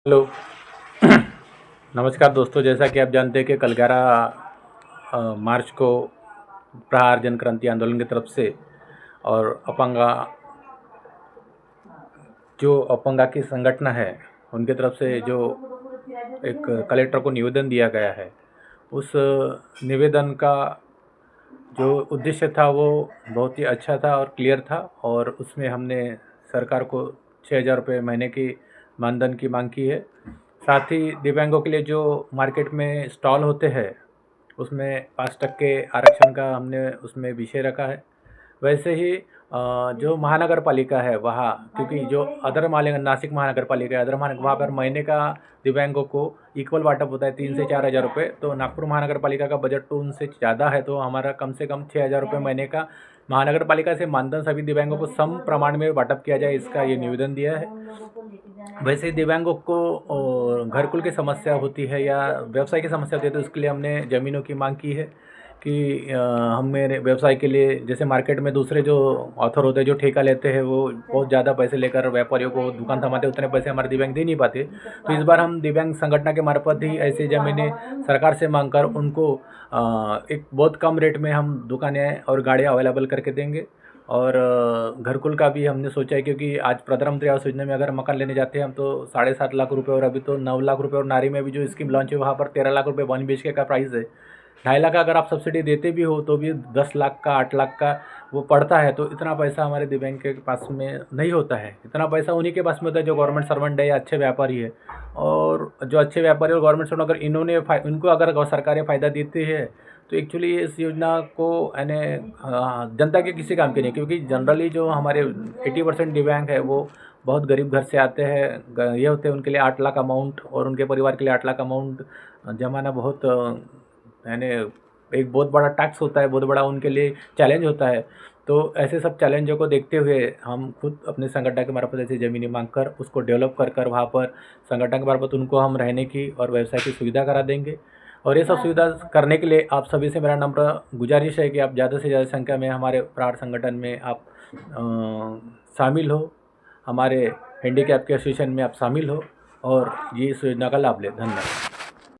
Hello. नमस्कार दोस्तों, जैसा कि आप जानते हैं कि कल 11 मार्च को प्रहार जन क्रांति आंदोलन की तरफ से और अपंगा की संगठन है उनके तरफ से जो एक कलेक्टर को निवेदन दिया गया है, उस निवेदन का जो उद्देश्य था वो बहुत ही अच्छा था और क्लियर था। और उसमें हमने सरकार को 6,000 रुपये महीने की मानधन की मांग की है। साथ ही दिव्यांगों के लिए जो मार्केट में स्टॉल होते हैं उसमें 5% आरक्षण का हमने उसमें विषय रखा है। वैसे ही जो महानगर पालिका है वहाँ, क्योंकि जो नासिक महानगर पालिका है, वहाँ पर महीने का दिव्यांगों को इक्वल वाटअप होता है 3 से 4 हज़ार रुपये। तो नागपुर महानगर पालिका का बजट तो उनसे ज़्यादा है, तो हमारा कम से कम 6,000 रुपये महीने का महानगर पालिका से मानधन सभी दिव्यांगों को सम प्रमाण में वाटअप किया जाए, इसका ये निवेदन दिया है। वैसे दिव्यांगों को घरकुल की समस्या होती है या व्यवसाय की समस्या होती है, तो उसके लिए हमने ज़मीनों की मांग की है कि हम मेरे व्यवसाय के लिए, जैसे मार्केट में दूसरे जो ऑथर होते हैं जो ठेका लेते हैं वो बहुत ज़्यादा पैसे लेकर व्यापारियों को दुकान थमाते, उतने पैसे हमारे दिव्यांग दे नहीं पाते। तो इस बार हम दिव्यांग संगठन के मार्फत ही ऐसी ज़मीनें सरकार से मांग कर उनको एक बहुत कम रेट में हम दुकानें और गाड़ियाँ अवेलेबल करके देंगे। और घरकुल का भी हमने सोचा है, क्योंकि आज प्रधानमंत्री आवास योजना में अगर मकान लेने जाते हैं हम तो 7.5 लाख रुपये, और अभी तो 9 लाख रुपये, और नारी में भी जो स्कीम लॉन्च है वहाँ पर 13 लाख रुपये 1 BHK का प्राइस है। 2.5 लाख का अगर आप सब्सिडी देते भी हो तो भी 10 लाख का 8 लाख का वो पड़ता है। तो इतना पैसा हमारे दिव्यांग के पास में नहीं होता है। इतना पैसा उन्हीं के पास में होता है जो गवर्नमेंट सर्वेंट है या अच्छे व्यापारी है। और जो अच्छे व्यापारी और गवर्नमेंट सर्वेंट, अगर इनको अगर सरकारें फ़ायदा देती है तो एक्चुअली इस योजना को यानी जनता के किसी काम की नहीं, क्योंकि जनरली जो हमारे 80% दिव्यांग है वो बहुत गरीब घर से आते हैं। ये होते हैं उनके लिए 8 लाख अमाउंट, और उनके परिवार के लिए 8 लाख अमाउंट जमाना बहुत यानी एक बहुत बड़ा टैक्स होता है, बहुत बड़ा उनके लिए चैलेंज होता है। तो ऐसे सब चैलेंजों को देखते हुए हम खुद अपने संगठन के मार्फत ऐसी ज़मीनें मांग कर उसको डेवलप कर वहाँ पर संगठन के मार्फत उनको हम रहने की और व्यवसाय की सुविधा करा देंगे। और ये सब सुविधा करने के लिए आप सभी से मेरा नम्र गुजारिश है कि आप ज़्यादा से ज़्यादा संख्या में हमारे प्रहार संगठन में आप शामिल हो, हमारे हैंडीकैप के एसोसिएशन में आप शामिल हो और ये इस योजना का लाभ लें। धन्यवाद।